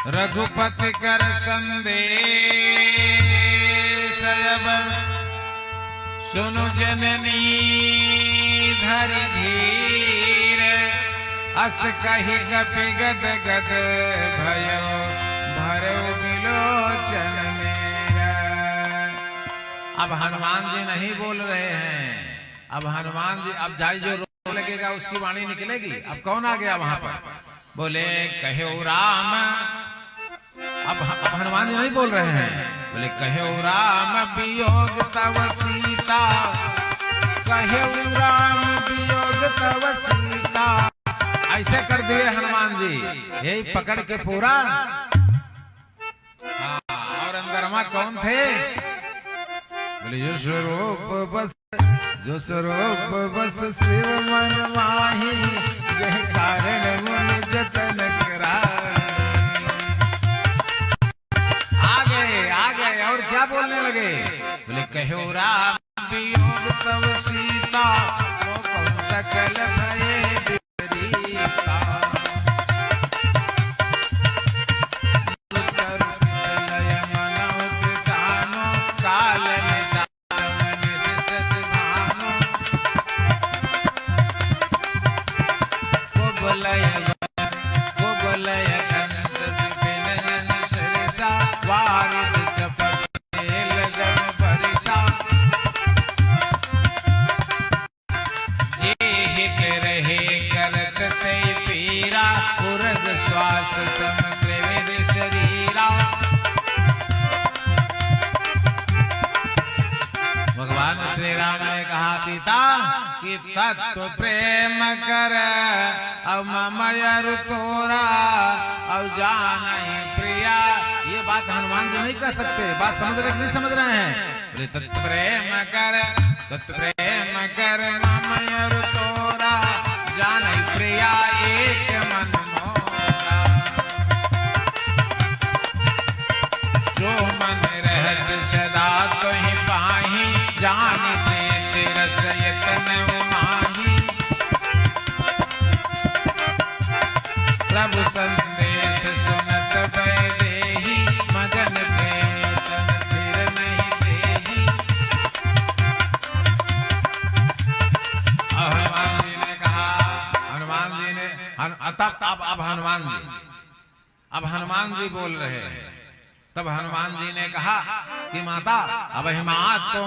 रघुपति कर संदेश अब सुनु जननी धरि धीर अस कहि कपि गद गद भयो भरो बिलोचन मेरा। अब हनुमान जी नहीं बोल रहे हैं, अब हनुमान जी अब जाई जो रोने लगेगा उसकी वाणी निकलेगी। अब कौन आ गया वहां पर? बोले कहे राम। अब हनुमान जी नहीं बोल रहे हैं, बोले कहे राम वियोग तव सीता, कहे राम वियोग तव सीता। ऐसे कर दिए हनुमान जी, यही पकड़ के पूरा। और अंदरमा कौन थे? बोले जो स्वरूप बस शिव मन माही, यह कारण मुनि जतन कराए। आ गए और क्या बोलने लगे? बोले कहो राम वियोग तव सीता, वो कौन सकल भये विपरीता। भगवान श्री राम ने कहा सीता कि तत्व प्रेम कर अब ममयरु तोरा अब जानहि प्रिया। ये बात हनुमान जी नहीं कह सकते, बात समझ रहे नहीं समझ रहे हैं? बोले तत्व प्रेम कर ममयरु तोरा जानहि प्रिया एक मन मोरा। जो मन रहत सदा तुहि पाहि, जानते रस यतन माही। प्रभु संदेश सुनत वैदेही, मगन प्रेम तन फिर नहीं देही। हनुमान जी ने कहा, हनुमान जी ने अब हनुमान जी बोल रहे हैं। तब हनुमान जी ने कहा कि माता अब मात तो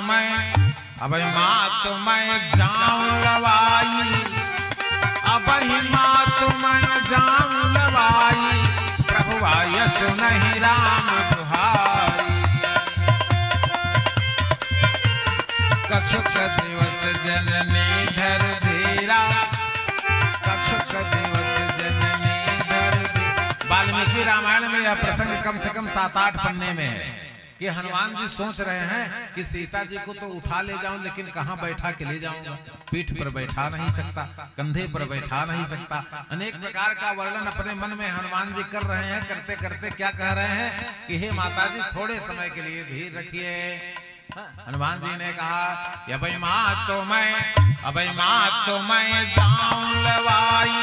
मैं जाऊं लवाई, अब मात मैं जाऊं लवाई। प्रभु आयस नहीं राम दुहाई, कछुक दिवस जननी धर धीरा, कछुक दिवस जननी धर धीरा। वाल्मीकि रामायण में यह प्रसंग कम से कम 7-8 पन्ने में है कि हनुमान जी सोच रहे हैं कि सीता जी को तो उठा ले जाऊं, लेकिन कहां बैठा के ले जाऊंगा? पीठ पर बैठा नहीं सकता, कंधे पर बैठा नहीं सकता। अनेक प्रकार का वर्णन अपने मन में हनुमान जी कर रहे हैं। करते करते क्या कह रहे हैं कि हे माता जी थोड़े समय के लिए धीर रखिए। हनुमान जी ने कहा अब मात तो मैं जाऊं लवाई,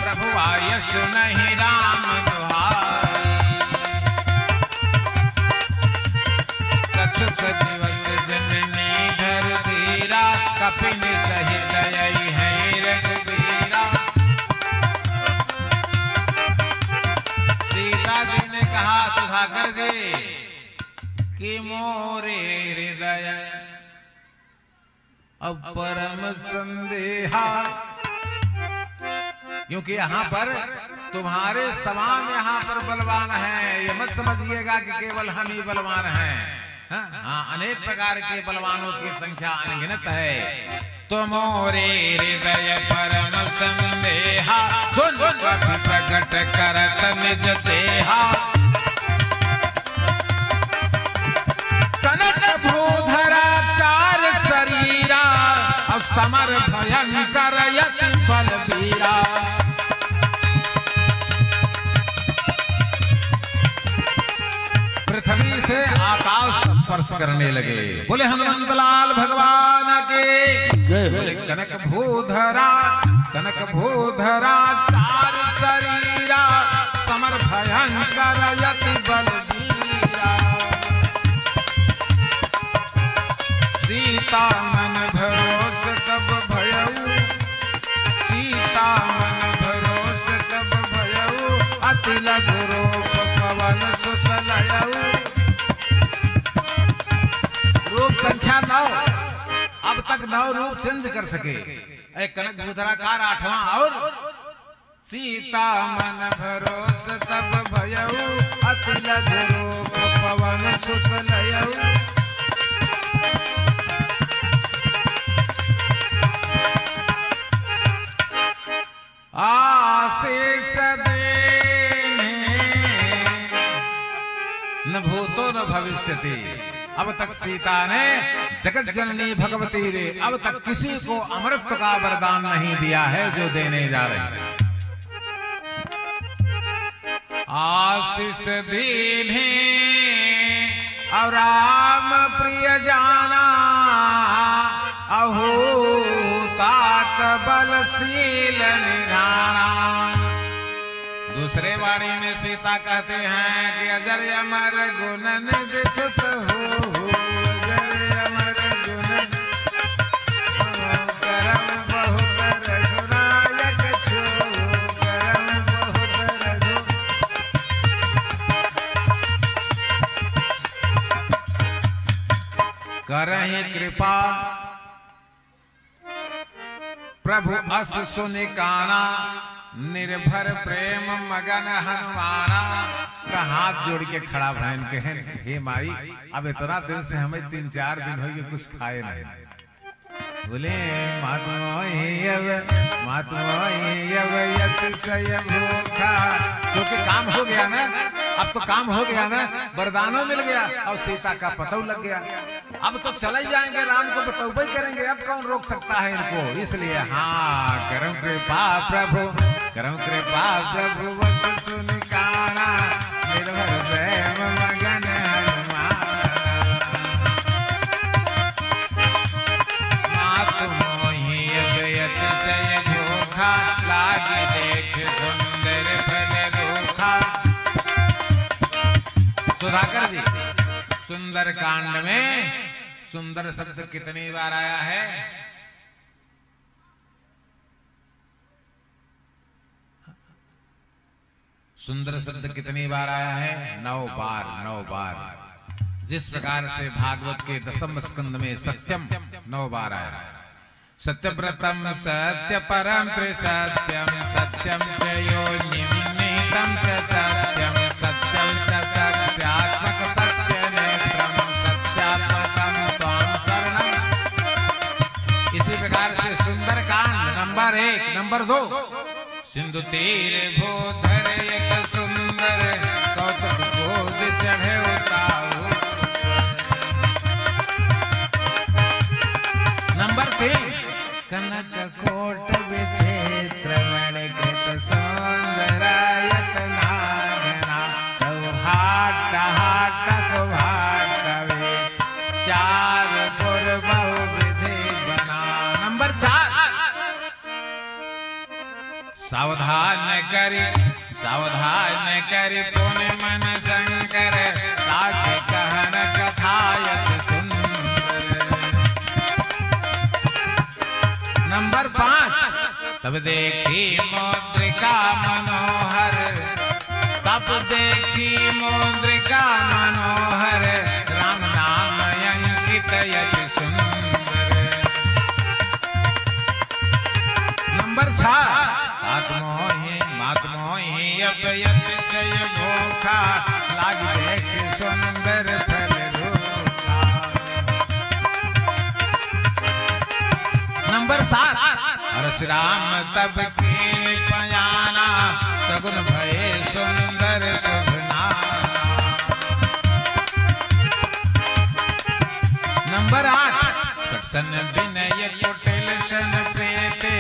प्रभु आयस नहीं राम दुहाई। कछुक दिवस जननी धर धीरा, कपिन सहित यही है रघुबीरा। सीता जी ने कहा सुधाकर जी कि मोरे हृदय अब परम संदेहा, क्योंकि यहाँ पर तुम्हारे समान यहाँ पर बलवान है। ये मत समझिएगा कि केवल हम ही बलवान हैं। हाँ, अनेक प्रकार के बलवानों की संख्या अनगिनत है। तो मोरे हृदय परम संदेहा, सुन प्रकट करत निज देहा। कनक भूधरा कार शरीरा, और समर भयंकर यति बलबीरा। पृथ्वी से आकाश स्पर्श करने लगे। बोले हनुमंत लाल भगवान के जय। बोले कनक भूधरा चार शरीरा, समर भयंकर अमर यति बलबीरा। सीता मन भरोस तब भयऊ, सीता मन भरोस तब भयऊ, अति लघु रूप पवन सुसलयऊ। रूप संख्या 9, अब तक 9 रूप चेंज कर सके। एक कनक भूधराकार 8वां और सीता मन भरोस सब भयऊ, अति लघु रूप पवन सुसलयऊ। आशीष देने न भूतो न भविष्यति। अब तक सीता ने जगत जननी भगवती रे अब तक किसी को अमृत का वरदान नहीं दिया है जो देने जा रहे हैं। आशीष दीने और राम प्रिय जाना, अहो तात बलशील निधाना। दूसरे वाणी में सीता कहते हैं कि अजर अमर गुणन विशेष हो, अजर अमर गुणन करम बहुत रघुनायक छो, करम बहुत रघु। करहि कृपा प्रभु अस सुनिकाना, निर्भर प्रेम मगन हनुमाना। का हाथ जोड़ के खड़ा भैन कहे, हे माई अब इतना दिन से हमें 3-4 दिन हो गए कुछ खाए नहीं। बोले भूखा, क्योंकि काम हो गया ना, अब तो काम हो गया ना, वरदानों मिल गया और सीता का पतौ लग गया। अब तो चले जाएंगे, राम को बतौबे करेंगे, अब कौन रोक सकता है इनको। इसलिए हाँ, करम कृपा प्रभु, करम कृपा प्रभु वस सुनिकाना, निर्भर प्रेम मगन हनुमान। मातु मोहि अगयत सय धोखा, लागे देख सुंदर फल रूखा। सुधाकर जी, सुंदर कांड में सुंदर शब्द कितनी बार आया है? सुंदर शब्द कितनी बार आया है? 9 बार, 9 बार। जिस प्रकार से भागवत के 10वें स्कंद में सत्यम 9 बार आया। सत्यव्रतम सत्य परम त्रिसत्यम, सत्यम च योनिमितं च सत्यम, सत्यम च सत्यात्मक सत्य नेत्रम, सत्यात्मकम त्वां शरणम। इसी प्रकार से सुंदर कांड नंबर 1, नंबर 2 सिंधु तीर भूधर एक सुंदर, कौतुक गोद चढ़े उताऊ। नंबर 3 कनक कोट विचित्र मणिकृत सौंदरायत नागना, सौहाट हाट सौभाटवे, 4 पुर बहुविधि बना। नंबर 4 सावधान करी पुण्य मन शंकर, ताके कहन कथायत सुंदर। नंबर 5 तब देखी मुद्रिका मनोहर, तब देखी मुद्रिका मनोहर, राम नाम अंकित यति सुंदर। नंबर 6 मातमोहि अभयत सय भूखा, लाग देख सुंदर फल रूखा। नंबर 7 परशुराम तब की पयाना, सगुन भये सुंदर शोभना। नंबर 8 सत्सन विनय कुटिल सन प्रीति,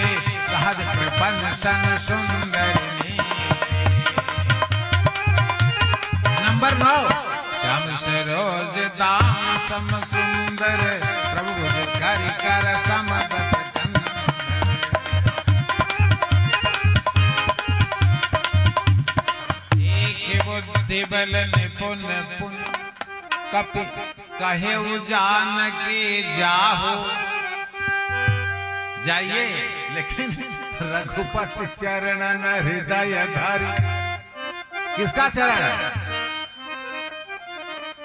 सहज कृपन सन सुंदरिनी। नंबर 9 श्याम सरोज दाम सम सुंदर, प्रभु करि कर समबत कंदर। एक वो बुद्धि बल निपुण पुन कपि कहे जान की जाहो। जाइए, लेकिन रघुपति चरणन हृदय धरि। किसका चरण है?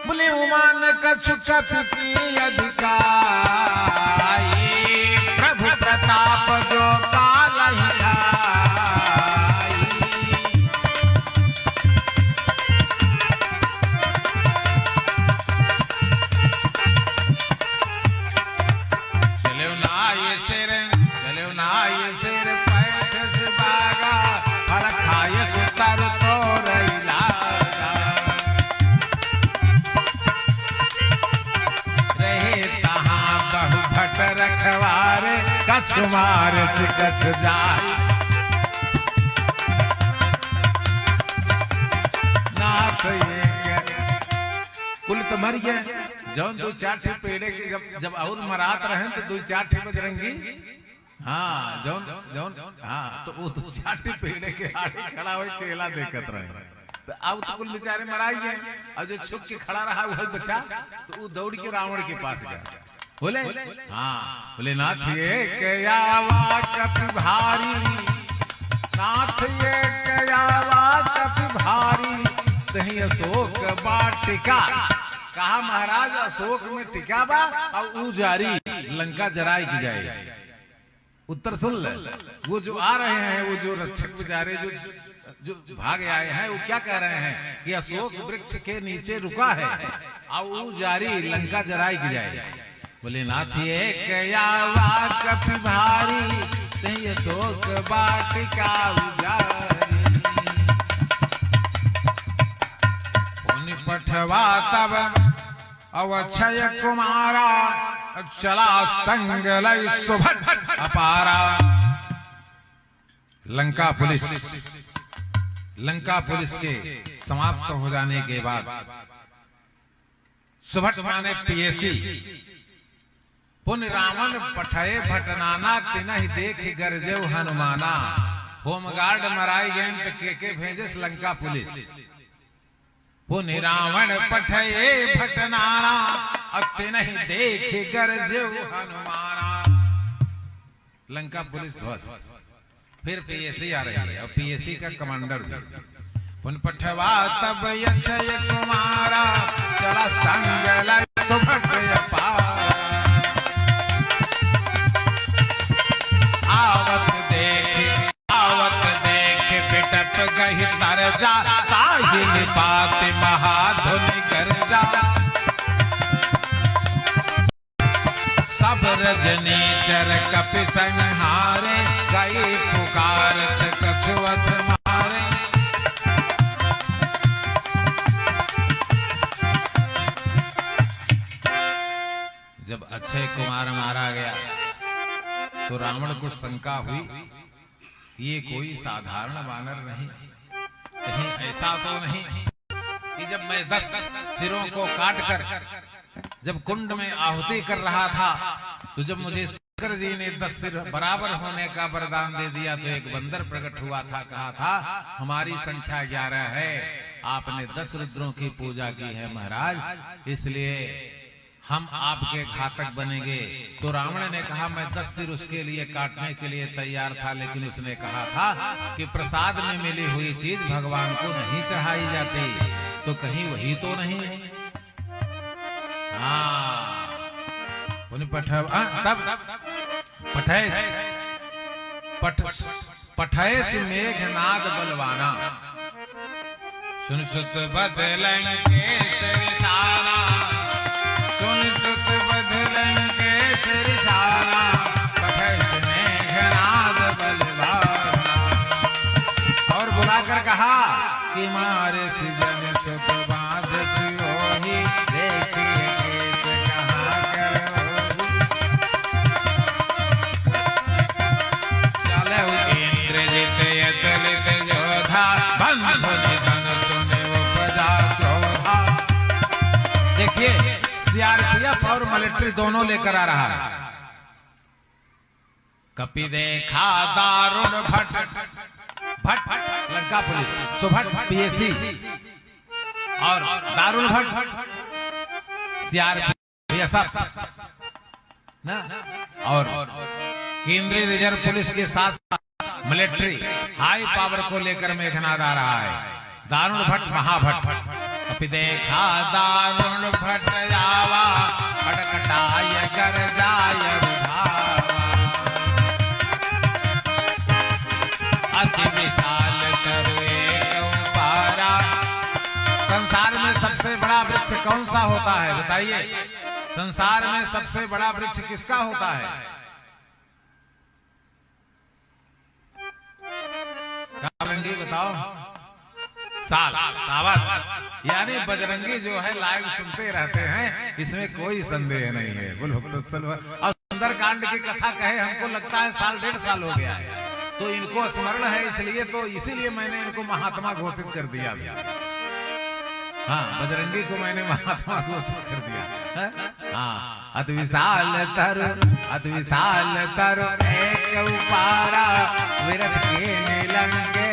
बोले उमान कछु कपि अधिकारी, प्रभु प्रताप जो कालहि आई। चलो ना ये सिर पैठ से बागा, फल खाए सुतर तो रैला। रहे तहाँ बहु भट रखवारे, कछ मार कछ जाए। नाथ ये कुल तो मर गया। जौन दो चार ठे पेड़े के जब और मरात रहे तो दो चार ठे बजरंगी, हाँ जौन जौन हाँ, तो वो दो चार ठे पेड़े के आड़े खड़ा हो केला देखत रहे। तो अब तो कुल बेचारे मराई गए। और जो छुप के खड़ा रहा वही बचा, तो वो दौड़ के रावण के पास गया। बोले हाँ, बोले नाथ ये कयावा कपि भारी, नाथ ये कयावा कपि भारी, तहीं अशोक वाटिका। कहा महाराज अशोक में टिका बा और उजारी लंका जराई की जाए। उत्तर सुन ले। वो जो आ रहे हैं, वो जो रक्षक बेचारे जो भाग आए हैं, वो क्या कह रहे हैं कि अशोक वृक्ष के नीचे रुका है और उजारी लंका जराई की जाए। बोले नाथ ये कयावा कपि भारी, तहीं अशोक वाटिका उजारी। पठवा तब अवक्षय कुमारा, चला संग लय सुभट अपारा। लंका पुलिस के समाप्त हो जाने के बाद सुभट माने पीएसी। पुन रावण पठय भटनाना, तिनहि देख गरजेउ हनुमाना। होमगार्ड मराई गए के भेजे लंका पुलिस। पुन रावण पठये भटनाना, अति नहीं देख गरजेउ हनुमाना। लंका पुलिस ध्वस्त। फिर पीएसी आ रही है और पीएसी का कमांडर भी। पुन पठवा तब अक्षय कुमारा, चला संग लय सुभट अपारा। आवत देख बिटप गहि तरजा, ताहि निपात महाधुनि गर्जा। सब रजनी चर कपि संहारे, गई पुकारत कछुअत मारे। जब अक्षय कुमार मारा गया तो रावण को शंका हुई, ये कोई साधारण वानर नहीं, कहीं ऐसा तो नहीं कि जब मैं 10 सिरों को काट कर जब कुंड में आहुति कर रहा था, तो जब मुझे शंकर जी ने 10 सिर बराबर होने का वरदान दे दिया, तो एक बंदर प्रकट हुआ था, कहा था हमारी संख्या 11 है, आपने 10 रुद्रों की पूजा की है महाराज, इसलिए हम आपके घातक बनेंगे। तो रावण ने कहा मैं 10 सिर उसके लिए काटने के लिए तैयार था, लेकिन उसने कहा था कि प्रसाद में मिली हुई चीज भगवान को नहीं चढ़ाई जाती, तो कहीं वही तो नहीं है। हाँ तब पठय से मेघनाद बलवाना, सुन सुत बदलेंगे सिरसाना, सुन सुत बदलेंगे सिरसाना, पठय से मेघनाद बलवाना। और बुलाकर कहा कि मारे सृजन सुत बांध सिरोही, देखिए केस कहाँ करोही। चले इंद्रजित यतलित योधा, बंधु निधन सुने उपजा क्रोधा। देखिए सीआरपीएफ और मिलिट्री दोनों लेकर आ रहा है। कपि देखा दारुण भट, भट लंका पुलिस, सुभट पीएसी और दारुल भट्ट सीआरपीएफ ना, और केंद्रीय रिजर्व पुलिस के साथ मिलिट्री हाई पावर को लेकर मेघनाद आ रहा है। दारुण भट्ट महाभट्ट कपि देखा दारुण भट्ट आवा खटखटाय कर जाय अति विशाल तरुए पारा। संसार में सबसे बड़ा वृक्ष कौन सा होता है बताइए? संसार में सबसे बड़ा वृक्ष किसका होता है? बजरंगी बताओ। साल सावत यानी बजरंगी जो है लाइव सुनते रहते हैं, इसमें कोई संदेह नहीं है। बोल और सुंदरकांड की कथा कहे हमको लगता है साल 1.5 साल हो गया है, तो इनको स्मरण है इसलिए, तो इसीलिए मैंने इनको महात्मा घोषित कर दिया। हाँ, बजरंगी को मैंने महात्मा घोषित कर दिया। हाँ, अति विशाल तरु एक उपारा विरत के नीलंगे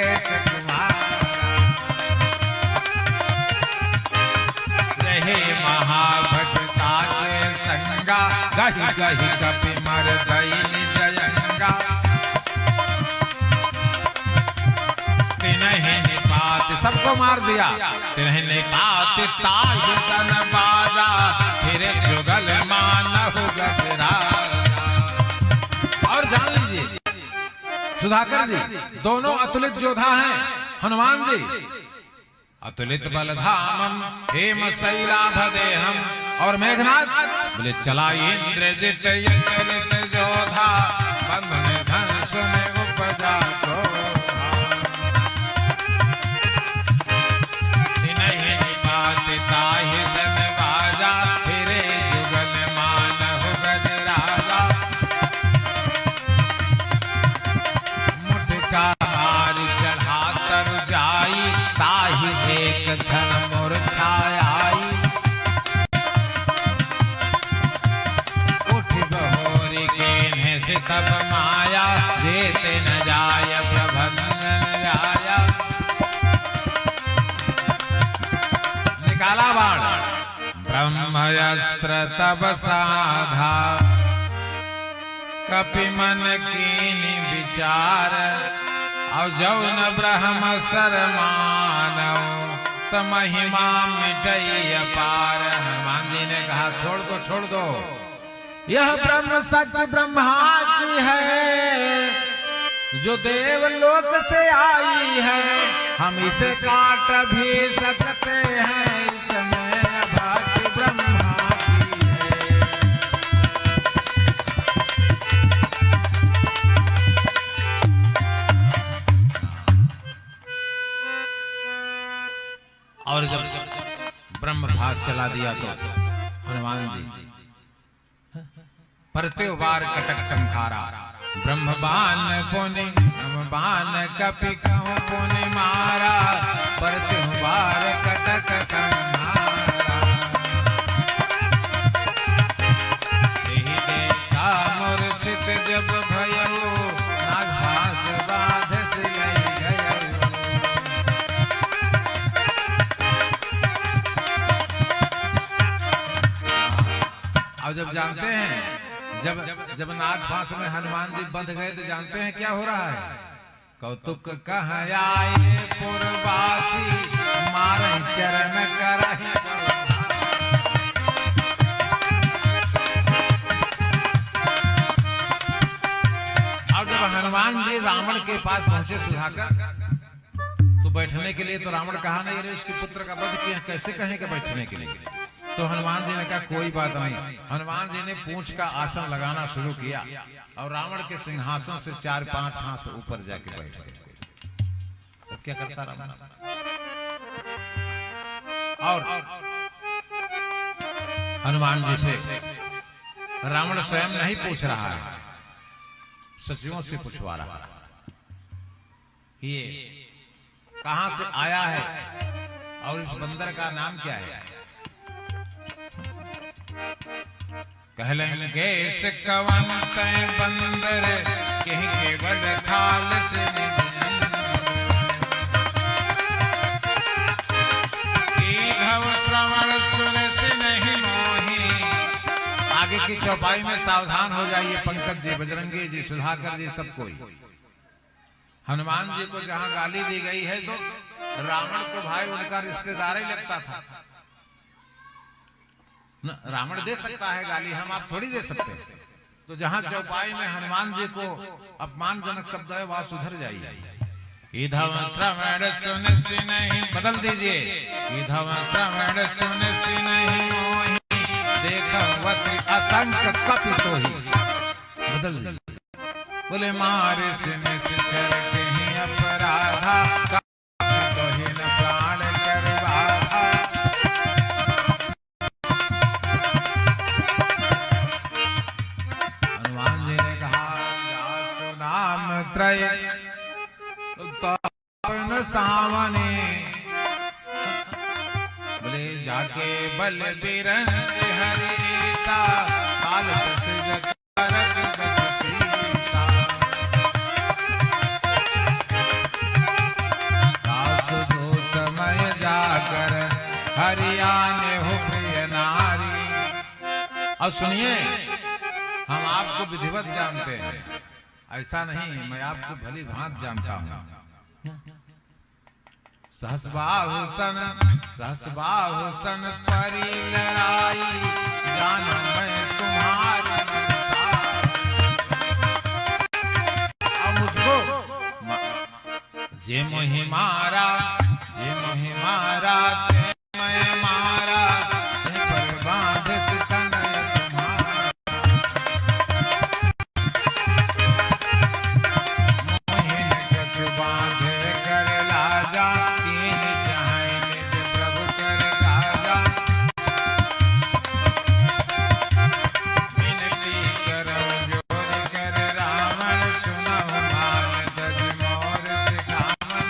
रहे महाभटता के संगा गहि गहि कपि मर दैन जयंगा तिन्हें निपात सबको मार दिया। तिन्हें निपात ताज सन बाजा फिर जुगल मानहु गजरा। और जान लीजिए सुधाकर जी दोनों अतुलित योद्धा हैं। हनुमान जी अतुलित बलधामम हेम शैलाभदेहम, और मेघनाद बोले चला इंद्रजित यज्ञलित योद्धा बंधन धनुष में उपजा को। तिन्हें निपात ताहि सन बाजा फिरे जुगल मानहु गजराजा। मुठका मार चढ़ा तर जाई ताहि एक क्षण मूर्छाई। उठ बहोरी के से तब माया जेते न जाय प्रभंजन जाया। निकाला बाण ब्रह्मस्त्र तब साधा कपि मन कीनि विचार। और जौन ब्रह्म सर मानव त महिमा मिटई अपार। हनुमान जी ने कहा छोड़ दो, यह ब्रह्म शक्ति ब्रह्मा की है जो देवलोक से आई है। हम इसे काट भी सकते हैं, इसमें भक्ति ब्रह्मा की है। और जब ब्रह्म भास चला दिया तो हनुमान जी प्रत्युवार कटक संखारा। ब्रह्म बाण पुनि बाण कपि कहूं पुनि मारा। प्रत्युवार कटक संखारा यही देखा मूर्छित जब भयउ नागभास बाध सिलई गयउ। अब जब जानते हैं जब नागपाश में हनुमान जी बंध गए तो जानते हैं क्या हो रहा है? कौतुक कह आए पुरवासी मारे चरण करहि। और जब हनुमान जी रावण के पास पहुंचे सुधाकर, तो बैठने के लिए तो रावण कहा नहीं रे उसके पुत्र का वध किया, कैसे कहेंगे बैठने के लिए? तो हनुमान जी ने कहा कोई बात नहीं। हनुमान जी ने पूंछ का आसन लगाना शुरू किया और रावण के सिंहासन से 4-5 हाथ ऊपर जाके बैठ गए। तो क्या करता रावण? और हनुमान जी से रावण स्वयं नहीं पूछ रहा है, सचिवों से पूछवा रहा है ये कहां से आया है और इस बंदर का नाम क्या है? कहलन गेश कवन तय बंदर कहीं केवल खाल से कीन की चौपाई में सावधान हो जाइए पंकज जी, बजरंगी जी, सुधाकर जी, सब कोई। हनुमान जी को जहां गाली दी गई है तो रावण तो भाई उनका रिश्तेदार ही लगता था न, रावण दे सकता है गाली, हम आप थोड़ी दे सकते हैं। तो जहां चौपाई में हनुमान जी को अपमानजनक शब्द है वहां सुधर जाइए। इधम श्रवण सुन नहीं, बदल दीजिए, इधम श्रवण सुन नहीं मोहि, देखवत असंख्य कपितो ही, बदल दीजिए। बोले मारे सिन सिर कहीं अपराधा, कपितोहीन प्राण कर बाधा। हनुमान जी ने कहा जासु नाम त्रय पावन सावने, बोले जाके बल बिरंज हरिता, काल प्रसिद्ध करत बस सीता। दासु दूतमय जाकर हरियाने हो प्रिय नारी। और सुनिए, हम आपको विधिवत जानते हैं, ऐसा नहीं, मैं आपको भली भांत जानता हूं। सहस्बाहु सन परी लड़ाई, जानो मैं तुम्हारी अब मुझको जे मोहि मारा, जे मोहि मारा, ते मैं मारा, ते पर बांधे तनय तुम्हारा। मोहिन गज बांधे कर लाजा, कीन चाहे निज प्रभु कर गाजा। विनती करो जोर कर रावण, सुनहु मान दज मोर सिखावन।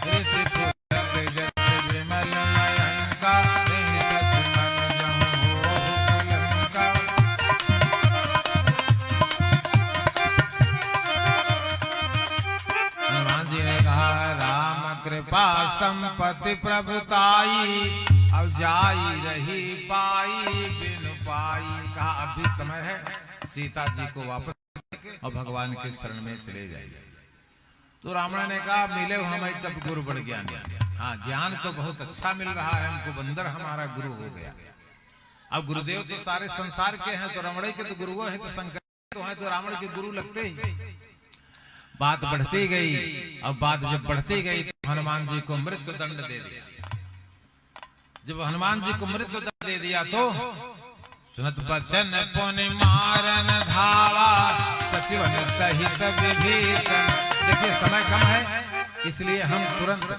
ऋषि पुत्र जस विमल मयंका, तेहि सच मन जहु होहु पुलंका। हनुमान जी ने कहा राम कृपा संपत्ति प्रभुताई, अब जाई रही पाई बिनु पाई। कहा अब भी समय है, सीता जी को वापस और भगवान के शरण में चले जाइए। तो रावण ने कहा मिले हमें तब गुरु बढ़ ज्ञान। हाँ, ज्ञान तो बहुत अच्छा मिल रहा है हमको, बंदर हमारा गुरु हो गया। अब गुरुदेव तो सारे संसार के हैं, तो रमण के तो गुरुओं हैं, तो शंकर तो हैं, तो रावण के गुरु लगते ही। बात बढ़ती गई, अब बात जब बढ़ती गई तो हनुमान जी को मृत्यु दंड दे दिया। जब हनुमान जी को मृत्यु दंड दे दिया तो सुनत बचन पुनि मारन धावा, सचिवन सहित विभीषण। देखिए समय कम है, इसलिए हम तुरंत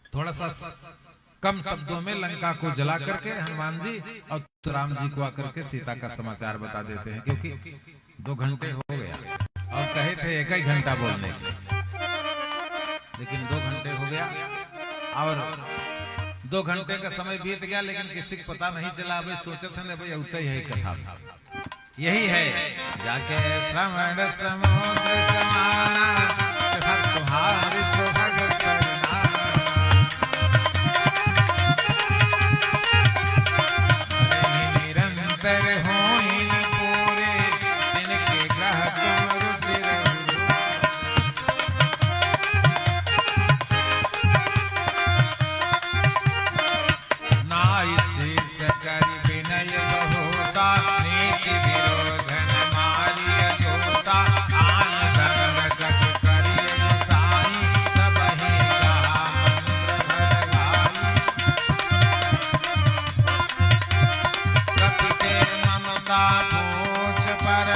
थोड़ा सा कम शब्दों में लंका को जला करके हनुमान जी और राम जी को आकर के सीता का समाचार बता देते हैं, क्योंकि 2 घंटे हो गया और कहे थे 1 ही घंटा बोलने के, लेकिन 2 घंटे हो गया और 2 घंटे का समय बीत गया, लेकिन किसी को पता नहीं चला। भाई सोचे थे ना भाई उतना ही है कथा, यही है जाके श्रवण समुद्र समाना, तुम्हारी सुहाग करना। निरंतर होई पूरे जिनके ग्रह तुम रुचिर नाई शीर्ष कर विनय बहुता, नीति विरोधन मारिय जोता। आन दंड कट करिय साई, सबहि कहा मंत्र भरगाई। कपि के ममता पूछ पर,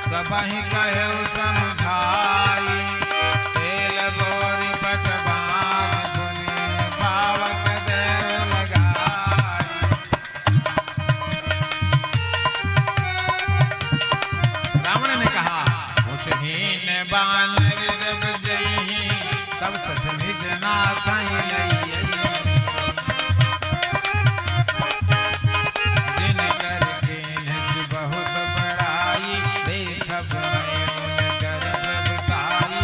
सबहि कहु समझाई। तेल बोरि पट बाँध धुनि, पावक देव लगाई। रावण ने कहा कुशहीन बानर जब जही, तब सठ निज नाथहि लइयै। जिन कर कीन्ह बहुत बड़ाई, देखब मैं उनकर प्रभुताई।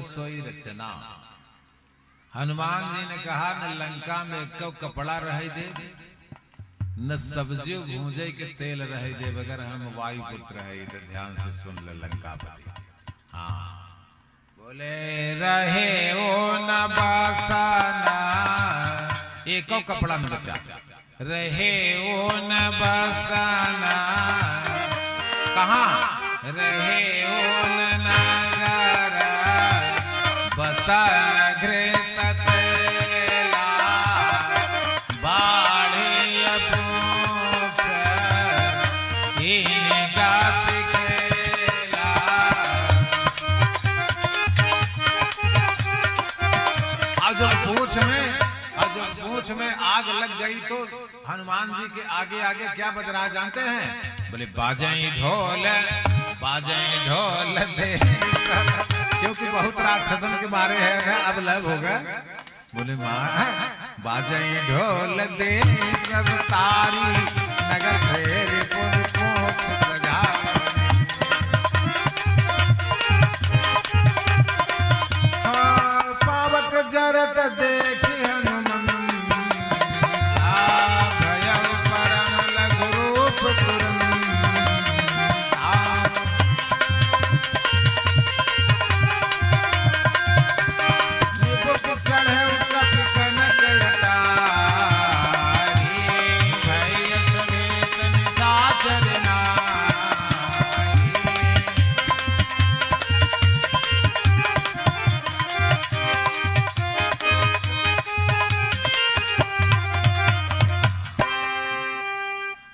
सोई रचना। हनुमान जी ने कहा न लंका में क्यों कपड़ा रह दे, न सब्जियों भूंजे के तेल रह दे, बगैर हम वायुपुत्र है। तो ध्यान से सुन ले लंकापति। हाँ बोले रहे ओ न बसाना, एको कपड़ा न बचा, रहे ओ न बसाना, कहाँ रहे ओ न नगर, बसा नगरे ततेला, बाढ़े अपूप इन गात खेला। पूछ में आग लग गई तो हनुमान जी के आगे आगे क्या बज रहा जानते हैं? बोले बाजें ढोल दे, क्योंकि बहुत राक्षसन के मारे है अब लग होगा। बोले माँ बाजें ढोल दे सब तारी, नगर फेर पोछ बजा। पावक जरत देख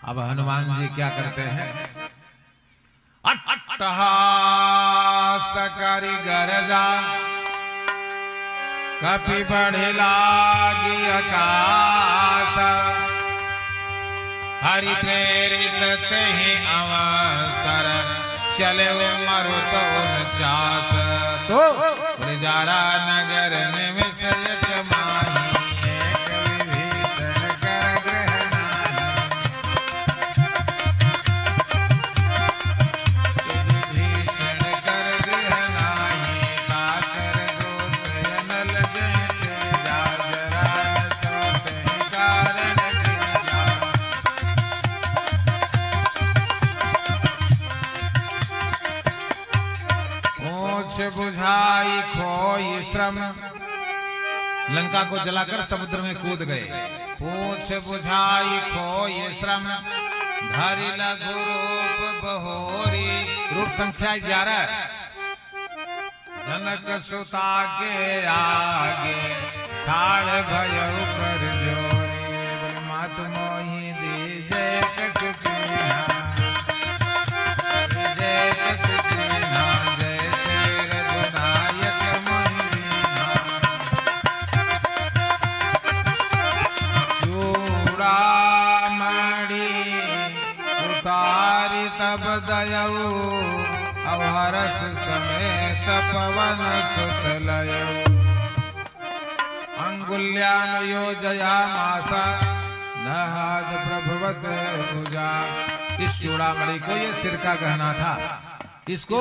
अब हनुमान जी क्या करते हैं? अट्टहास करि गरजा, कपि बढ़ि लागी आकाश, हरि प्रेरित तेहि अवसर, चले मरुत 49। तो ब्रजारा नगर निमिषयत माही, बुझाई खोई श्रम, लंका को जलाकर समुद्र में कूद गए। पूछ बुझाई खोई श्रम, धरि लघु रूप बहोरी, रूप संख्या 11। जनक सुता के आगे ठाड़ भयउ कर जोरी, मात मोहि दीजे कछ चीन्हा, दीजे कछ चीन्हा, तब दयऊ अवरस समेत पवन सुत लयऊ, अंगुल्यान योजयामासा नहाद प्रभवत भुजा। इस चूड़ामणि को ये सिर का गहना था, इसको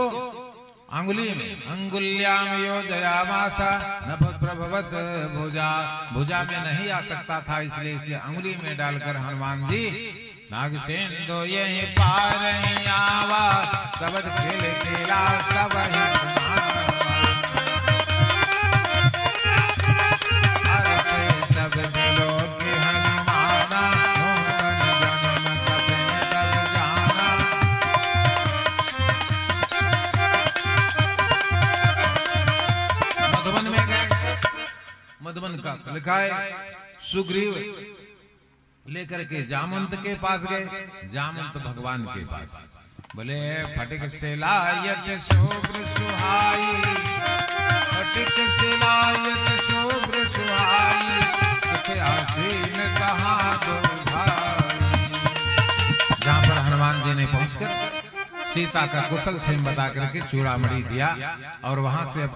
अंगुली में अंगुल्याम योजयामासा नभत प्रभवत भुजा, भुजा में नहीं आ सकता था, इसलिए इसे अंगुली में डालकर हनुमान जी नागसेन दो यही पार आवा, सबद खेल खेला सब ही सब दिलों के हनुमाना, जन्म कभी तब जाना। मधुबन में गए, मधुबन का लिखा है सुग्रीव लेकर के जामवंत के पास गए, जामवंत भगवान के पास। बोले फटिक से लायत शुभ्र सुहाई, फटिक से लायत शुभ्र सुहाई, सुख आसीन कहाँ दो भाई। जहाँ पर हनुमान जी ने पहुंचकर सीता का कुशल क्षेम बता करके चूड़ामणि दिया और वहां से